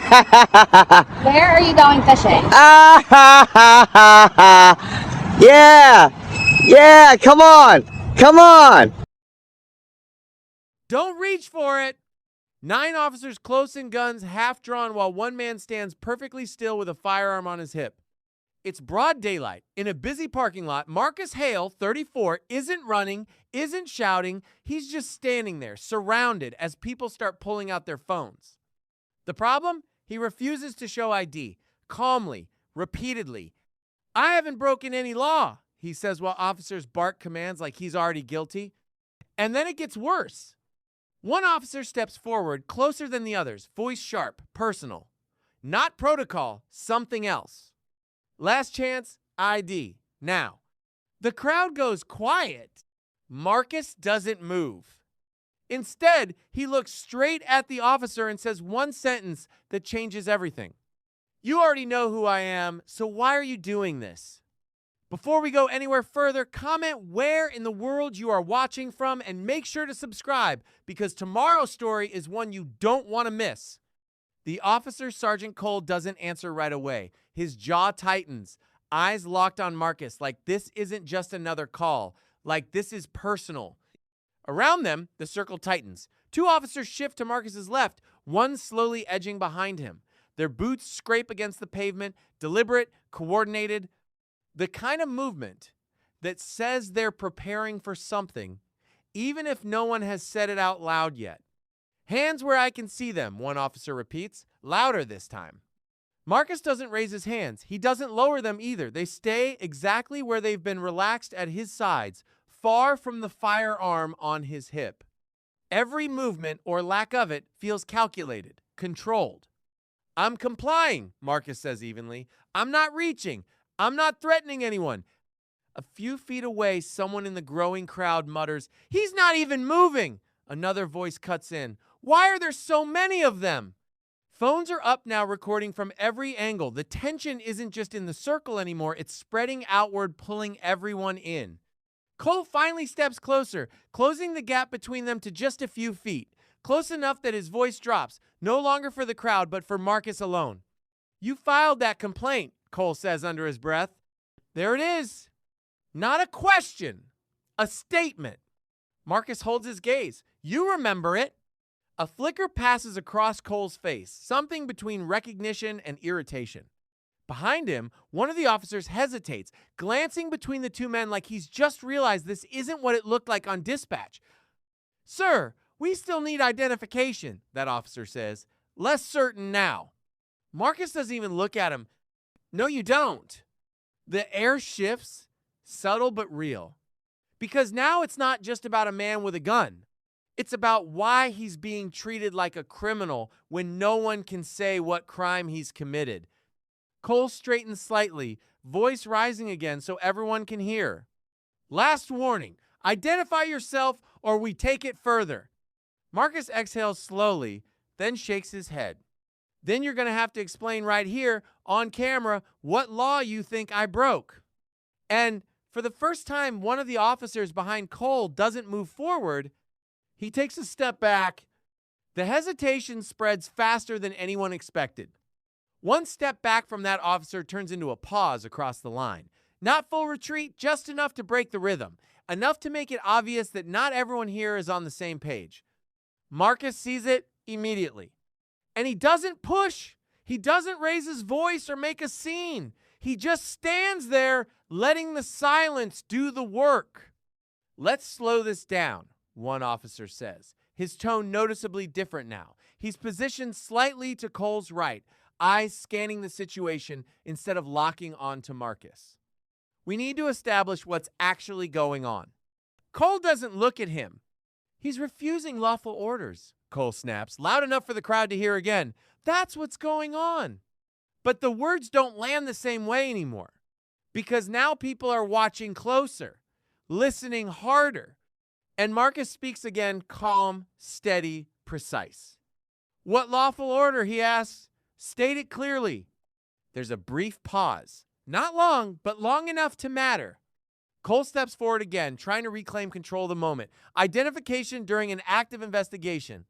Where are you going fishing? Yeah, yeah, come on, come on. Don't reach for it. 9 officers close in, guns half drawn, while one man stands perfectly still with a firearm on his hip. It's broad daylight. In a busy parking lot, Marcus Hale, 34, isn't running, isn't shouting. He's just standing there, surrounded as people start pulling out their phones. The problem? He refuses to show ID. Calmly, repeatedly. I haven't broken any law, he says while officers bark commands like he's already guilty. And then it gets worse. One officer steps forward, closer than the others, voice sharp, personal. Not protocol, something else. Last chance, ID. Now. The crowd goes quiet. Marcus doesn't move. Instead, he looks straight at the officer and says one sentence that changes everything. You already know who I am, so why are you doing this? Before we go anywhere further, comment where in the world you are watching from and make sure to subscribe because tomorrow's story is one you don't want to miss. The officer, Sergeant Cole, doesn't answer right away. His jaw tightens, eyes locked on Marcus like this isn't just another call, like this is personal. Around them, the circle tightens. 2 officers shift to Marcus's left, one slowly edging behind him. Their boots scrape against the pavement, deliberate, coordinated. The kind of movement that says they're preparing for something, even if no one has said it out loud yet. Hands where I can see them, one officer repeats, louder this time. Marcus doesn't raise his hands. He doesn't lower them either. They stay exactly where they've been relaxed at his sides, far from the firearm on his hip. Every movement, or lack of it, feels calculated, controlled. I'm complying, Marcus says evenly. I'm not reaching. I'm not threatening anyone. A few feet away, someone in the growing crowd mutters, "He's not even moving!" Another voice cuts in. Why are there so many of them? Phones are up now, recording from every angle. The tension isn't just in the circle anymore. It's spreading outward, pulling everyone in. Cole finally steps closer, closing the gap between them to just a few feet. Close enough that his voice drops, no longer for the crowd, but for Marcus alone. You filed that complaint, Cole says under his breath. There it is. Not a question, a statement. Marcus holds his gaze. You remember it. A flicker passes across Cole's face, something between recognition and irritation. Behind him, one of the officers hesitates, glancing between the 2 men like he's just realized this isn't what it looked like on dispatch. Sir, we still need identification, that officer says, less certain now. Marcus doesn't even look at him. No, you don't. The air shifts, subtle but real. Because now it's not just about a man with a gun. It's about why he's being treated like a criminal when no one can say what crime he's committed. Cole straightens slightly, voice rising again so everyone can hear. Last warning, identify yourself or we take it further. Marcus exhales slowly, then shakes his head. Then you're going to have to explain right here on camera what law you think I broke. And for the first time, one of the officers behind Cole doesn't move forward. He takes a step back. The hesitation spreads faster than anyone expected. One step back from that officer turns into a pause across the line. Not full retreat, just enough to break the rhythm. Enough to make it obvious that not everyone here is on the same page. Marcus sees it immediately. And he doesn't push. He doesn't raise his voice or make a scene. He just stands there, letting the silence do the work. Let's slow this down, one officer says, his tone noticeably different now. He's positioned slightly to Cole's right, eyes scanning the situation instead of locking on to Marcus. We need to establish what's actually going on. Cole doesn't look at him. He's refusing lawful orders, Cole snaps, loud enough for the crowd to hear again. That's what's going on. But the words don't land the same way anymore, because now people are watching closer, listening harder. And Marcus speaks again, calm, steady, precise. What lawful order, he asks. State it clearly. There's a brief pause. Not long, but long enough to matter. Cole steps forward again, trying to reclaim control of the moment. Identification during an active investigation.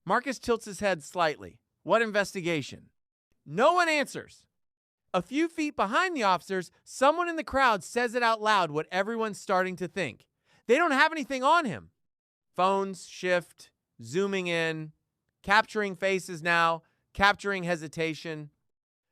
Marcus tilts his head slightly. What investigation? No one answers. A few feet behind the officers, someone in the crowd says it out loud what everyone's starting to think. They don't have anything on him. Phones shift, zooming in, capturing faces now, capturing hesitation.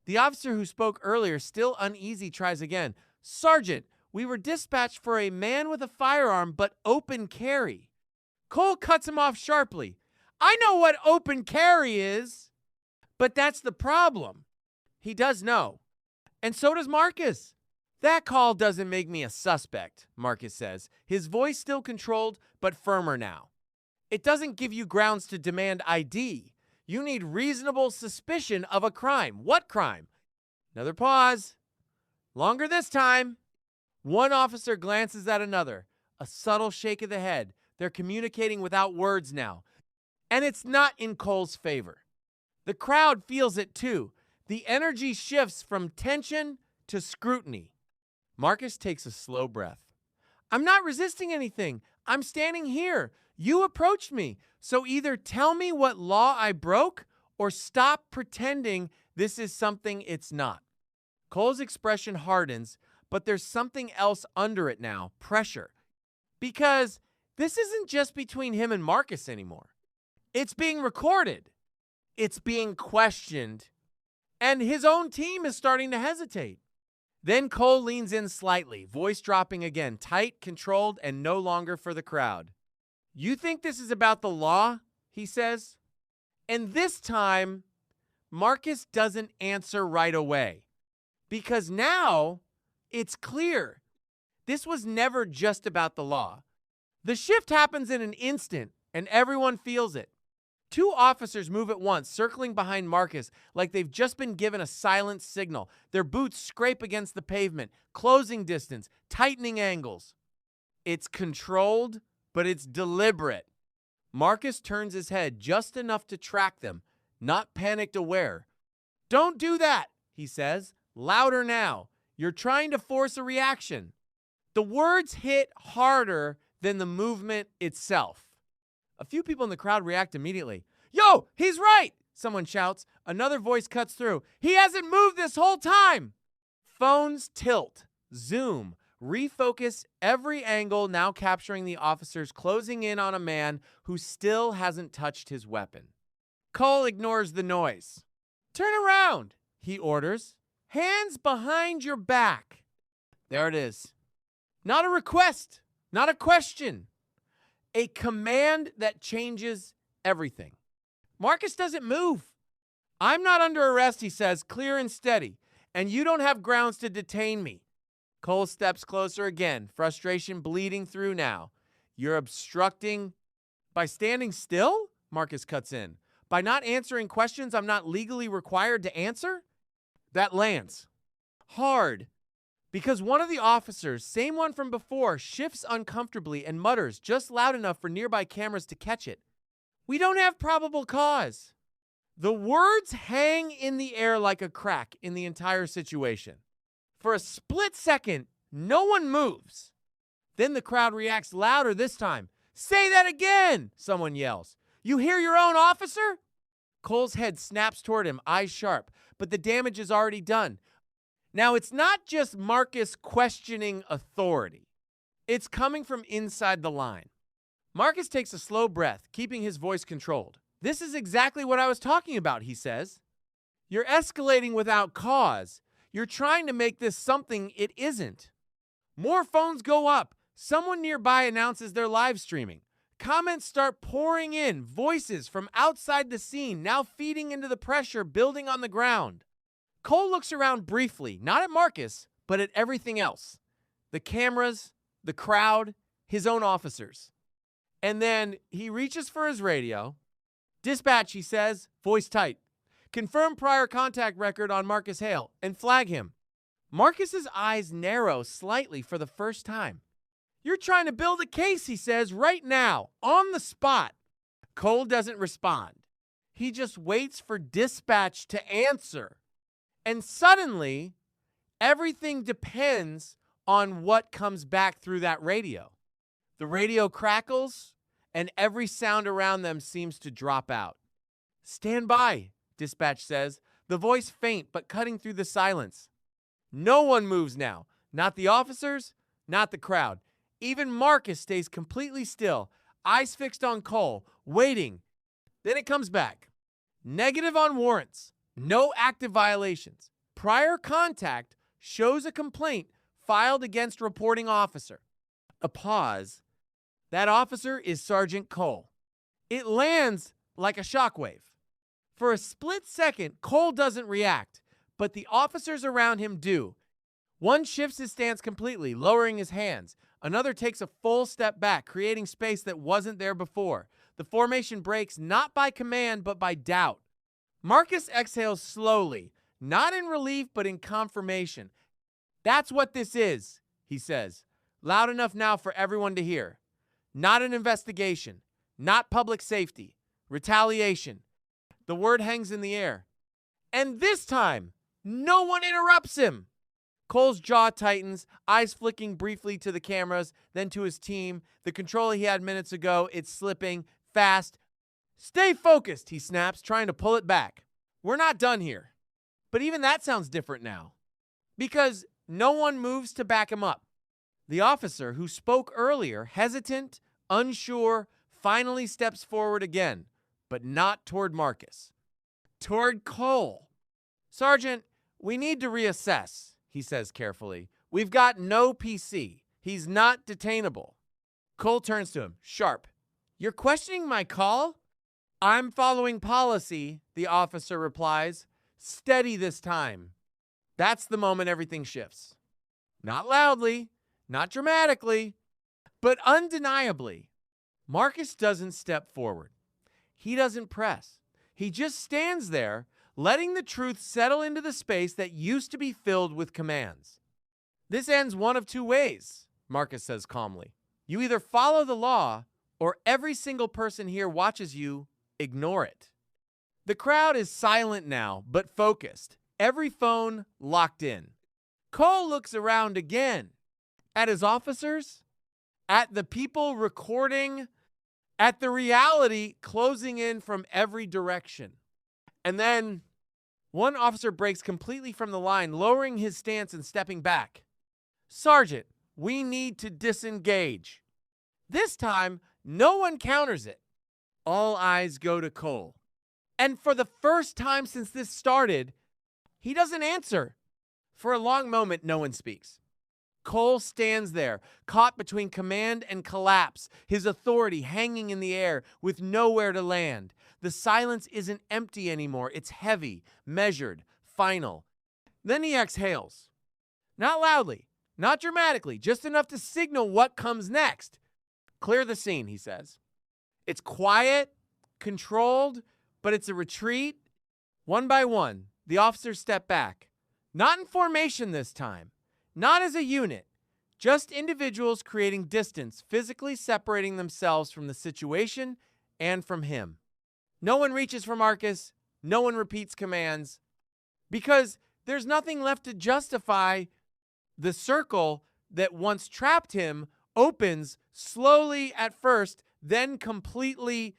The officer who spoke earlier, still uneasy, tries again. Sergeant, we were dispatched for a man with a firearm but open carry. Cole cuts him off sharply. I know what open carry is. But that's the problem. He does know. And so does Marcus. That call doesn't make me a suspect, Marcus says, his voice still controlled but firmer now. It doesn't give you grounds to demand ID. You need reasonable suspicion of a crime. What crime? Another pause. Longer this time. One officer glances at another. A subtle shake of the head. They're communicating without words now. And it's not in Cole's favor. The crowd feels it too. The energy shifts from tension to scrutiny. Marcus takes a slow breath. I'm not resisting anything. I'm standing here. You approached me. So either tell me what law I broke or stop pretending this is something it's not. Cole's expression hardens, but there's something else under it now, pressure. Because this isn't just between him and Marcus anymore. It's being recorded. It's being questioned. And his own team is starting to hesitate. Then Cole leans in slightly, voice dropping again, tight, controlled, and no longer for the crowd. You think this is about the law? He says. And this time, Marcus doesn't answer right away. Because now, it's clear. This was never just about the law. The shift happens in an instant, and everyone feels it. Two officers move at once, circling behind Marcus like they've just been given a silent signal. Their boots scrape against the pavement, closing distance, tightening angles. It's controlled, but it's deliberate. Marcus turns his head just enough to track them, not panicked aware. Don't do that, he says, louder now. You're trying to force a reaction. The words hit harder than the movement itself. A few people in the crowd react immediately. Yo, he's right, someone shouts. Another voice cuts through. He hasn't moved this whole time. Phones tilt, zoom, refocus every angle, now capturing the officers closing in on a man who still hasn't touched his weapon. Cole ignores the noise. Turn around, he orders. Hands behind your back. There it is. Not a request, not a question. A command that changes everything. Marcus doesn't move. I'm not under arrest, he says, clear and steady, and you don't have grounds to detain me. Cole steps closer again, frustration bleeding through now. You're obstructing by standing still? Marcus cuts in. By not answering questions I'm not legally required to answer? That lands. Hard. Because one of the officers, same one from before, shifts uncomfortably and mutters just loud enough for nearby cameras to catch it. We don't have probable cause. The words hang in the air like a crack in the entire situation. For a split second, no one moves. Then the crowd reacts louder this time. Say that again, someone yells. You hear your own officer? Cole's head snaps toward him, eyes sharp, but the damage is already done. Now, it's not just Marcus questioning authority. It's coming from inside the line. Marcus takes a slow breath, keeping his voice controlled. This is exactly what I was talking about, he says. You're escalating without cause. You're trying to make this something it isn't. More phones go up. Someone nearby announces they're live streaming. Comments start pouring in, voices from outside the scene, now feeding into the pressure building on the ground. Cole looks around briefly, not at Marcus, but at everything else. The cameras, the crowd, his own officers. And then he reaches for his radio. Dispatch, he says, voice tight. Confirm prior contact record on Marcus Hale and flag him. Marcus's eyes narrow slightly for the first time. You're trying to build a case, he says, right now, on the spot. Cole doesn't respond. He just waits for dispatch to answer. And suddenly, everything depends on what comes back through that radio. The radio crackles, and every sound around them seems to drop out. Stand by, dispatch says. the voice faint but cutting through the silence. No one moves now. Not the officers, not the crowd. Even Marcus stays completely still, eyes fixed on Cole, waiting. Then it comes back. Negative on warrants. No active violations. Prior contact shows a complaint filed against reporting officer. A pause. That officer is Sergeant Cole. It lands like a shockwave. For a split second, Cole doesn't react, but the officers around him do. One shifts his stance completely, lowering his hands. Another takes a full step back, creating space that wasn't there before. The formation breaks not by command, but by doubt. Marcus exhales slowly, not in relief, but in confirmation. That's what this is, he says, loud enough now for everyone to hear. Not an investigation, not public safety, retaliation. The word hangs in the air. And this time, no one interrupts him. Cole's jaw tightens, eyes flicking briefly to the cameras, then to his team. The controller he had minutes ago, it's slipping, fast. Stay focused, he snaps, trying to pull it back. We're not done here. But even that sounds different now. Because no one moves to back him up. The officer who spoke earlier, hesitant, unsure, finally steps forward again, but not toward Marcus. Toward Cole. Sergeant, we need to reassess, he says carefully. We've got no PC. He's not detainable. Cole turns to him, sharp. You're questioning my call? I'm following policy, the officer replies. Steady this time. That's the moment everything shifts. Not loudly, not dramatically, but undeniably. Marcus doesn't step forward. He doesn't press. He just stands there, letting the truth settle into the space that used to be filled with commands. This ends one of two ways, Marcus says calmly. You either follow the law, or every single person here watches you ignore it. The crowd is silent now, but focused. Every phone locked in. Cole looks around again. At his officers, at the people recording, at the reality closing in from every direction. And then one officer breaks completely from the line, lowering his stance and stepping back. Sergeant, we need to disengage. This time, no one counters it. All eyes go to Cole. And for the first time since this started, he doesn't answer. For a long moment, no one speaks. Cole stands there, caught between command and collapse, his authority hanging in the air with nowhere to land. The silence isn't empty anymore. It's heavy, measured, final. Then he exhales. Not loudly, not dramatically, just enough to signal what comes next. Clear the scene, he says. It's quiet, controlled, but it's a retreat. One by one, the officers step back. Not in formation this time. Not as a unit, just individuals creating distance, physically separating themselves from the situation and from him. No one reaches for Marcus, no one repeats commands, because there's nothing left to justify the circle that once trapped him opens slowly at first, then completely.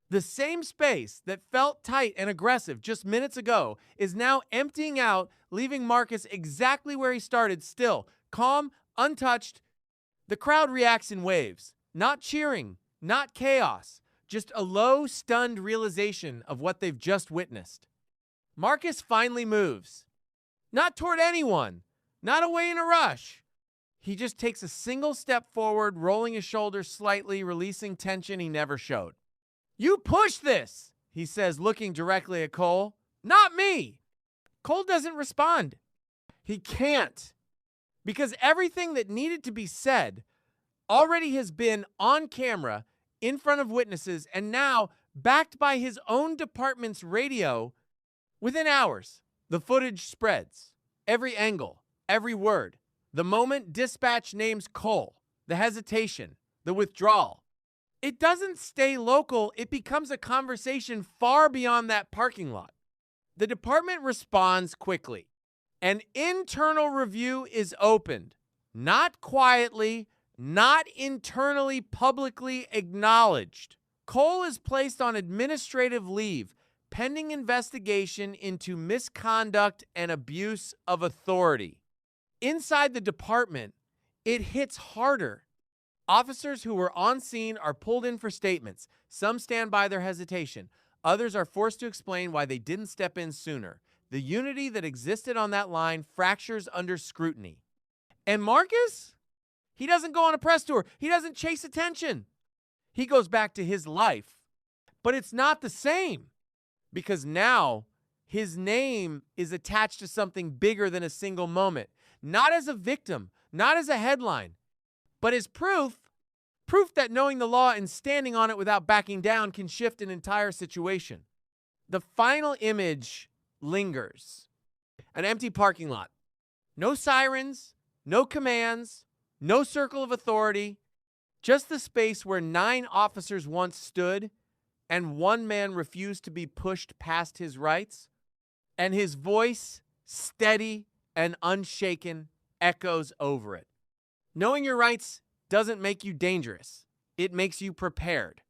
The same space that felt tight and aggressive just minutes ago is now emptying out, leaving Marcus exactly where he started, still, calm, untouched. The crowd reacts in waves, not cheering, not chaos, just a low, stunned realization of what they've just witnessed. Marcus finally moves. Not toward anyone, not away in a rush. He just takes a single step forward, rolling his shoulders slightly, releasing tension he never showed. You push this, he says, looking directly at Cole. Not me. Cole doesn't respond. He can't. Because everything that needed to be said already has been on camera, in front of witnesses, and now backed by his own department's radio. Within hours, the footage spreads. Every angle, every word. The moment dispatch names Cole, the hesitation, the withdrawal. It doesn't stay local. It becomes a conversation far beyond that parking lot. The department responds quickly. An internal review is opened. Not quietly, not internally publicly acknowledged. Cole is placed on administrative leave, pending investigation into misconduct and abuse of authority. Inside the department, it hits harder. Officers who were on scene are pulled in for statements. Some stand by their hesitation. Others are forced to explain why they didn't step in sooner. The unity that existed on that line fractures under scrutiny. And Marcus? He doesn't go on a press tour. He doesn't chase attention. He goes back to his life. But it's not the same, because now his name is attached to something bigger than a single moment. Not as a victim, not as a headline, but as proof that knowing the law and standing on it without backing down can shift an entire situation. The final image lingers. An empty parking lot. No sirens, no commands, no circle of authority, just the space where 9 officers once stood and one man refused to be pushed past his rights, and his voice, steady and unshaken, echoes over it. Knowing your rights doesn't make you dangerous. It makes you prepared.